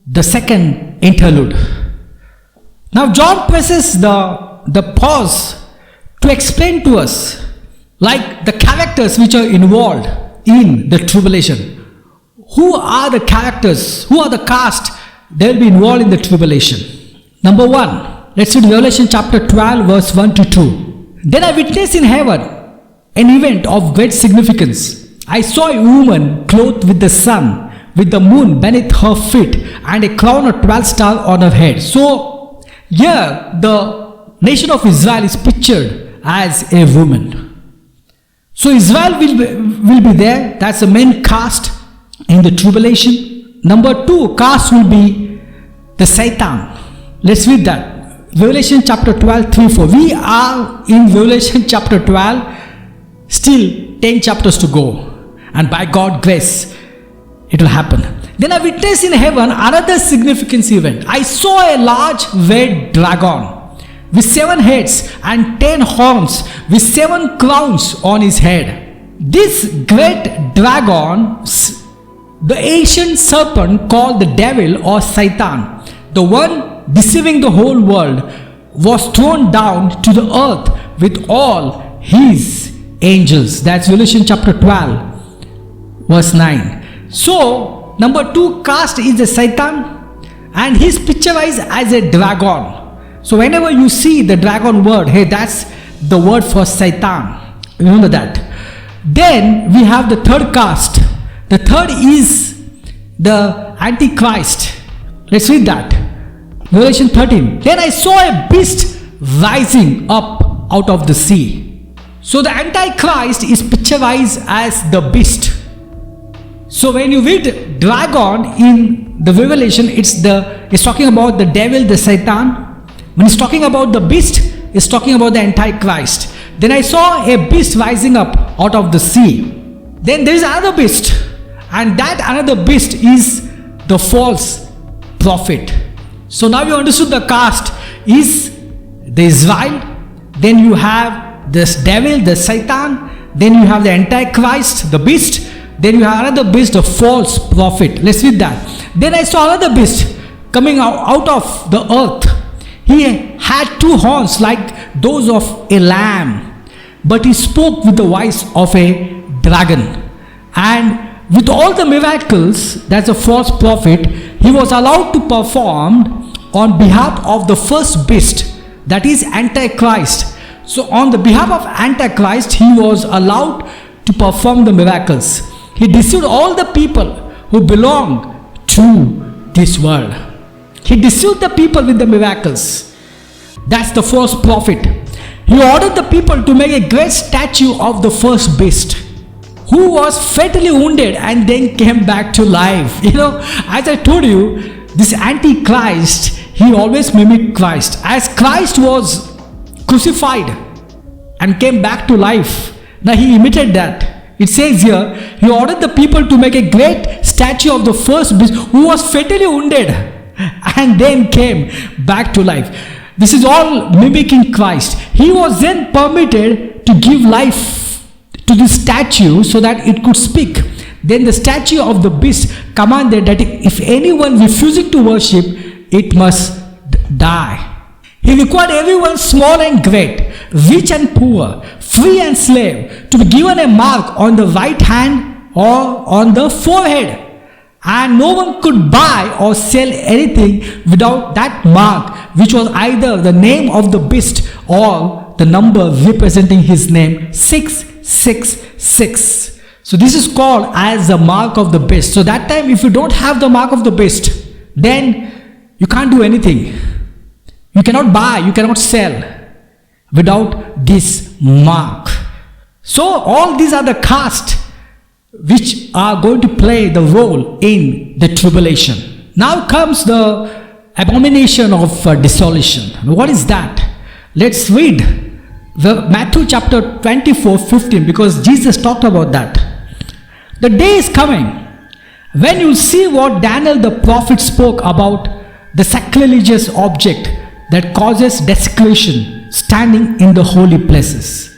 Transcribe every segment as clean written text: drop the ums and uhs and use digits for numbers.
the second interlude. Now John presses the pause to explain to us like the characters which are involved in the tribulation. Who are the characters? Who are the cast that will be involved in the tribulation? Number 1, let's read Revelation chapter 12 verse 1 to 2. Then I witnessed in heaven an event of great significance. I saw a woman clothed with the sun, with the moon beneath her feet, and a crown of 12 stars on her head. So here the nation of Israel is pictured as a woman. So Israel will be there. That's the main cast in the tribulation. Number 2 cast will be the Satan. Let's read that. Revelation chapter 12, 3-4. We are in Revelation chapter 12. Still 10 chapters to go. And by God's grace, it will happen. Then I witnessed in heaven another significant event. I saw a large red dragon with 7 heads and 10 horns, with 7 crowns on his head. This great dragon, the ancient serpent called the devil or Satan, the one deceiving the whole world, was thrown down to the earth with all his angels. That's Revelation chapter 12 verse 9. So number 2 cast is the Satan, and he's picturized as a dragon. So whenever you see the dragon word, hey, that's the word for Satan. Remember that. Then we have the third cast. The third is the Antichrist. Let's read that. Revelation 13. Then I saw a beast rising up out of the sea. So the Antichrist is picturized as the beast. So when you read dragon in the Revelation, it's talking about the devil, the Satan. When it's talking about the beast, it's talking about the Antichrist. Then I saw a beast rising up out of the sea. Then there is another beast, and that another beast is the false prophet. So now you understood the cast is the Israel, then you have this devil, the Satan, then you have the Antichrist, the beast, then you have another beast, the false prophet. Let's read that. Then I saw another beast coming out of the earth. He had 2 horns like those of a lamb, but he spoke with the voice of a dragon. And with all the miracles, that's a false prophet, he was allowed to perform on behalf of the first beast, that is Antichrist. So on the behalf of Antichrist, he was allowed to perform the miracles. He deceived all the people who belong to this world. He deceived the people with the miracles. That's the false prophet. He ordered the people to make a great statue of the first beast, who was fatally wounded and then came back to life. As I told you, this Antichrist, he always mimicked Christ. As Christ was crucified and came back to life, now he imitated that. It says here, he ordered the people to make a great statue of the first beast who was fatally wounded and then came back to life. This is all mimicking Christ. He was then permitted to give life to this statue so that it could speak. Then the statue of the beast commanded that if anyone refusing to worship, it must die. He required everyone, small and great, rich and poor, free and slave, to be given a mark on the right hand or on the forehead. And no one could buy or sell anything without that mark, which was either the name of the beast or the number representing his name, 666. So this is called as the mark of the beast. So that time, if you don't have the mark of the beast, then you can't do anything. You cannot buy, you cannot sell without this mark. So all these are the caste which are going to play the role in the tribulation. Now comes the abomination of desolation. What is that? Let's read Matthew chapter 24:15, because Jesus talked about that. The day is coming when you see what Daniel the prophet spoke about, the sacrilegious object that causes desecration standing in the holy places.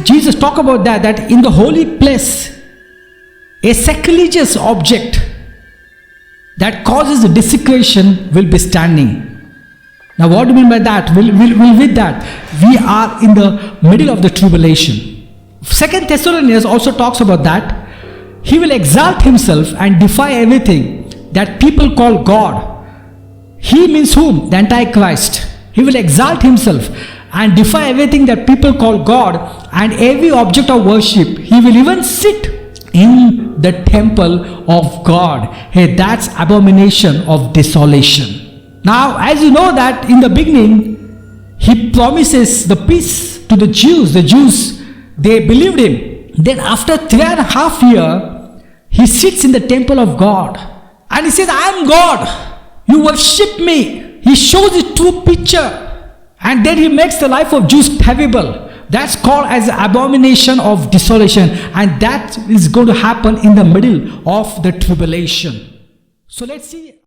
Jesus talked about that in the holy place, a sacrilegious object that causes the desecration will be standing. Now what do you mean by that? With that, we are in the middle of the tribulation. 2 Thessalonians also talks about that. He will exalt himself and defy everything that people call God. He means whom? The Antichrist. He will exalt himself and defy everything that people call God and every object of worship. He will even sit in the temple of God. Hey, that's abomination of desolation. Now, as you know that in the beginning, he promises the peace to the Jews. The Jews, they believed him. Then after 3.5 years, he sits in the temple of God. And he says, I am God. You worship me. He shows his true picture. And then he makes the life of Jews terrible. That's called as abomination of desolation. And that is going to happen in the middle of the tribulation. So let's see.